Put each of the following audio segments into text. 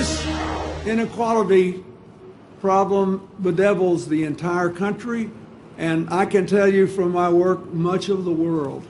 This inequality problem bedevils the entire country, and I can tell you from my work, much of the world.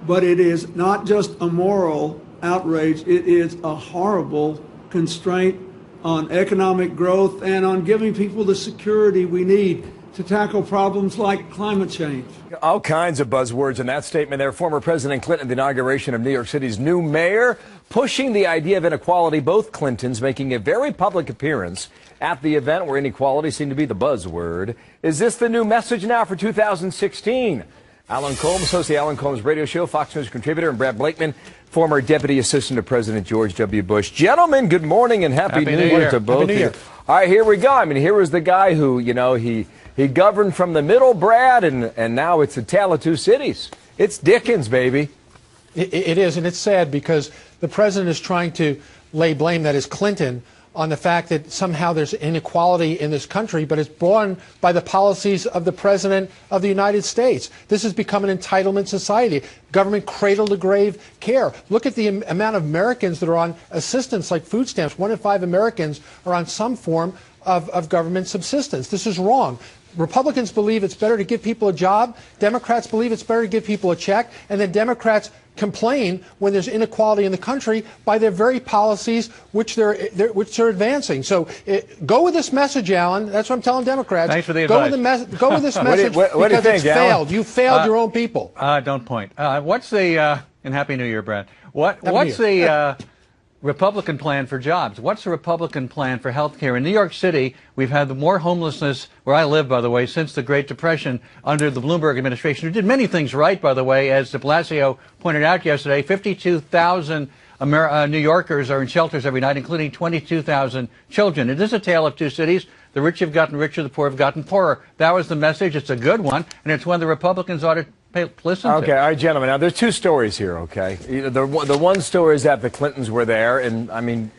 But it is not just a moral outrage, it is a horrible constraint on economic growth and on giving people the security we need to tackle problems like climate change. All kinds of buzzwords in that statement there. Former President Clinton at the inauguration of New York City's new mayor, pushing the idea of inequality. Both Clintons making a very public appearance at the event where inequality seemed to be the buzzword. Is this the new message now for 2016? Alan Colmes, host of the Alan Colmes radio show, Fox News contributor, and Brad Blakeman, former deputy assistant to President George W. Bush. Gentlemen, good morning and happy New Year to both of you. All right, here we go. I mean, here was the guy who, you know, he governed from the middle, Brad, and now it's a tale of two cities. It's Dickens, baby. It is, and it's sad because the president is trying to lay blame, that is Clinton, on the fact that somehow there's inequality in this country, but it's borne by the policies of the President of the United States. This has become an entitlement society, government cradle-to-grave care. Look at the amount of Americans that are on assistance like food stamps. 1 in 5 Americans are on some form of government subsistence. This is wrong. Republicans believe it's better to give people a job. Democrats believe it's better to give people a check. And then Democrats complain when there's inequality in the country by their very policies which they're advancing. So go with this message, Alan. That's what I'm telling Democrats. Thanks for the advice. Go with this message what do you think, it's failed. You failed your own people. Don't point. What's the and Happy New Year, Brad. What's the Republican plan for jobs? What's the Republican plan for health care? In New York City, we've had more homelessness, where I live, by the way, since the Great Depression under the Bloomberg administration, who did many things right, by the way, as de Blasio pointed out yesterday. 52,000 New Yorkers are in shelters every night, including 22,000 children. It is a tale of two cities. The rich have gotten richer, the poor have gotten poorer. That was the message. It's a good one, and it's one the Republicans ought to listen to. Okay, all right, gentlemen. Now, there's two stories here, okay? The one story is that the Clintons were there, and, I mean,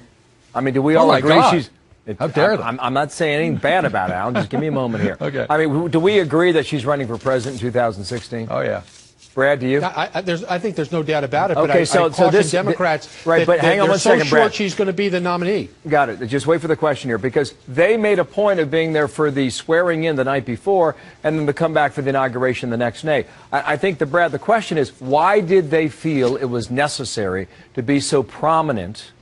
do we all agree she's... How dare they? I'm not saying anything bad about it, Alan. Just give me a moment here. Okay. I mean, do we agree that she's running for president in 2016? Oh, yeah. Brad, do you? I think there's no doubt about it, but okay, I caution Democrats right, but hang on one second, so Brad. She's going to be the nominee. Got it. Just wait for the question here, because they made a point of being there for the swearing in the night before and then to come back for the inauguration the next day. I think, Brad, the question is, why did they feel it was necessary to be so prominent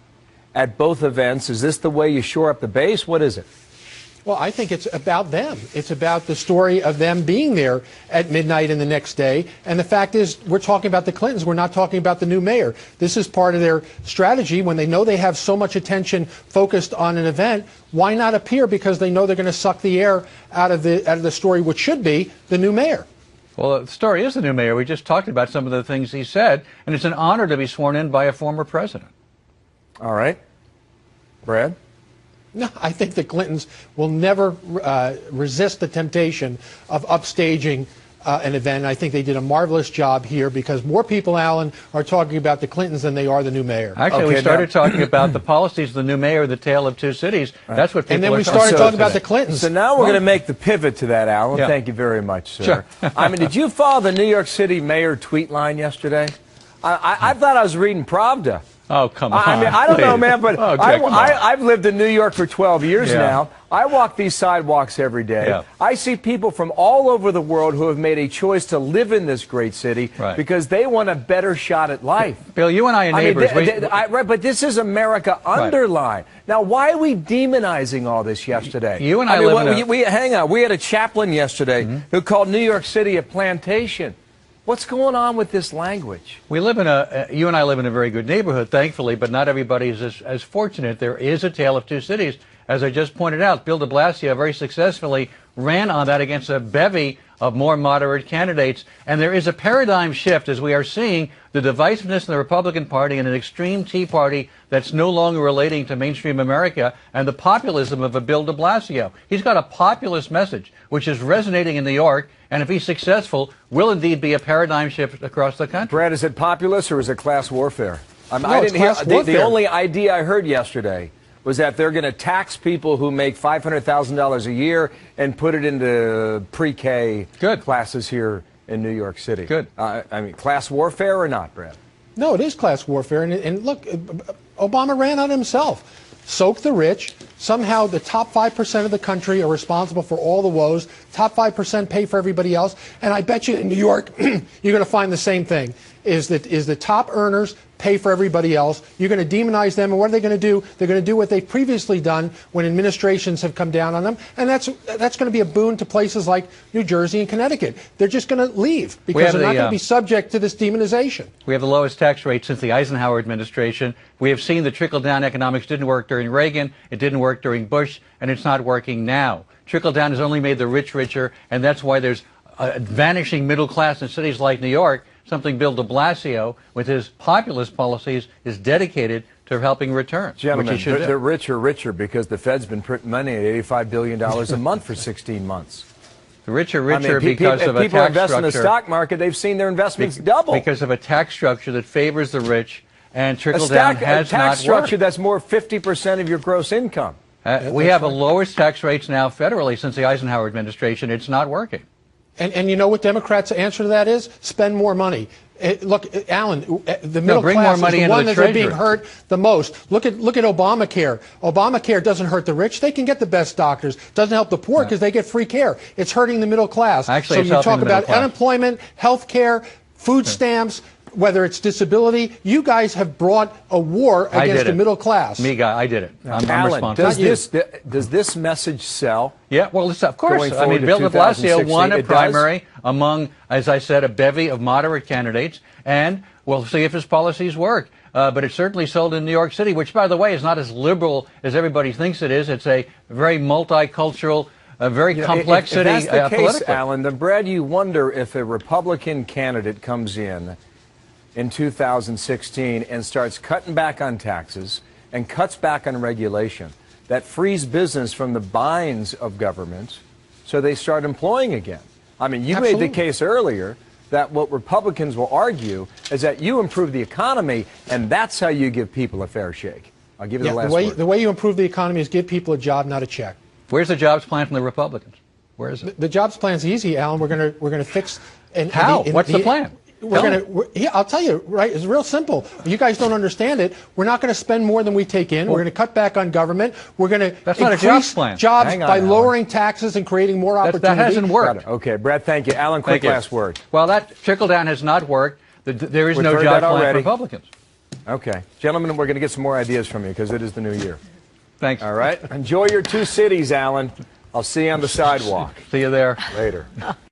at both events? Is this the way you shore up the base? What is it? Well, I think it's about them. It's about the story of them being there at midnight and the next day. And the fact is, we're talking about the Clintons. We're not talking about the new mayor. This is part of their strategy. When they know they have so much attention focused on an event, why not appear? Because they know they're going to suck the air out of the story, which should be the new mayor. Well, the story is the new mayor. We just talked about some of the things he said, and it's an honor to be sworn in by a former president. All right. Brad? No, I think the Clintons will never resist the temptation of upstaging an event. I think they did a marvelous job here because more people, Alan, are talking about the Clintons than they are the new mayor. Actually, we started talking about the policies of the new mayor, the tale of two cities. Right. That's what people And then we started talking about the Clintons. So now we're going to make the pivot to that, Alan. Yeah. Thank you very much, sir. Sure. I mean, did you follow the New York City mayor tweet line yesterday? I thought I was reading Pravda. Oh, come on. I mean, I don't know, man, but okay, I've lived in New York for 12 years now. I walk these sidewalks every day. Yeah. I see people from all over the world who have made a choice to live in this great city because they want a better shot at life. Bill, you and I are neighbors. Right, but this is America underlined. Now, why are we demonizing all this yesterday? You and I live in hang on. We had a chaplain yesterday who called New York City a plantation. What's going on with this language? You and I live in a very good neighborhood, thankfully, but not everybody is as fortunate. There is a tale of two cities. As I just pointed out, Bill de Blasio very successfully ran on that against a bevy of more moderate candidates. And there is a paradigm shift as we are seeing the divisiveness in the Republican Party and an extreme Tea Party that's no longer relating to mainstream America and the populism of a Bill de Blasio. He's got a populist message, which is resonating in New York, and if he's successful, will indeed be a paradigm shift across the country. Brad, is it populist or is it class warfare? I didn't hear the only idea I heard yesterday was that they're going to tax people who make $500,000 a year and put it into pre-K classes here in New York City. Good. I mean, class warfare or not, Brad? No, it is class warfare. And look, Obama ran on himself. Soak the rich. Somehow the top 5% of the country are responsible for all the woes. Top 5% pay for everybody else. And I bet you in New York, you're going to find the same thing, is the top earners pay for everybody else. You're going to demonize them. And what are they going to do? They're going to do what they've previously done when administrations have come down on them. And that's going to be a boon to places like New Jersey and Connecticut. They're just going to leave because they're not going to be subject to this demonization. We have the lowest tax rate since the Eisenhower administration. We have seen the trickle-down economics didn't work during Reagan. It didn't work during Bush, and it's not working now. Trickle-down has only made the rich richer, and that's why there's a vanishing middle class in cities like New York, something Bill de Blasio, with his populist policies, is dedicated to helping returns. Gentlemen, they're richer because the Fed's been printing money at $85 billion a month for 16 months. The rich are richer because of a tax structure. People invest in the stock market, they've seen their investments double. Because of a tax structure that favors the rich, and trickle-down has not worked. A tax structure that's more 50% of your gross income. We have the lowest tax rates now federally since the Eisenhower administration. It's not working. And you know what Democrats' answer to that is? Spend more money. Look, Alan, the middle class is the one that's being hurt the most. Look at Obamacare. Obamacare doesn't hurt the rich. They can get the best doctors. Doesn't help the poor because they get free care. It's hurting the middle class. Actually, so you talk about unemployment, health care, food stamps, whether it's disability. You guys have brought a war against the middle class. I did it. I'm Alan, responsible. does this message sell? Yeah, well, of course. I mean, Bill de Blasio won a primary among, as I said, a bevy of moderate candidates, and we'll see if his policies work. But it certainly sold in New York City, which, by the way, is not as liberal as everybody thinks it is. It's a very multicultural, a very complex city. If that's the case, Alan, then, Brad, you wonder if a Republican candidate comes in 2016 and starts cutting back on taxes and cuts back on regulation that frees business from the binds of governments so they start employing again. I mean, you made the case earlier that what Republicans will argue is that you improve the economy and that's how you give people a fair shake. I'll give you the last word. The way you improve the economy is give people a job, not a check. Where's the jobs plan from the Republicans? Where is it? The jobs plan is easy, Alan. We're going to fix. How? What's the plan? I'll tell you, right? It's real simple. You guys don't understand it. We're not going to spend more than we take in. We're going to cut back on government. We're going to increase jobs by lowering taxes and creating more opportunity. That hasn't worked. Okay, Brad, thank you. Alan, quick last word. Well, that trickle-down has not worked. There is no job plan for Republicans. Okay. Gentlemen, we're going to get some more ideas from you because it is the new year. Thanks. All right. Enjoy your two cities, Alan. I'll see you on the sidewalk. See you there. Later.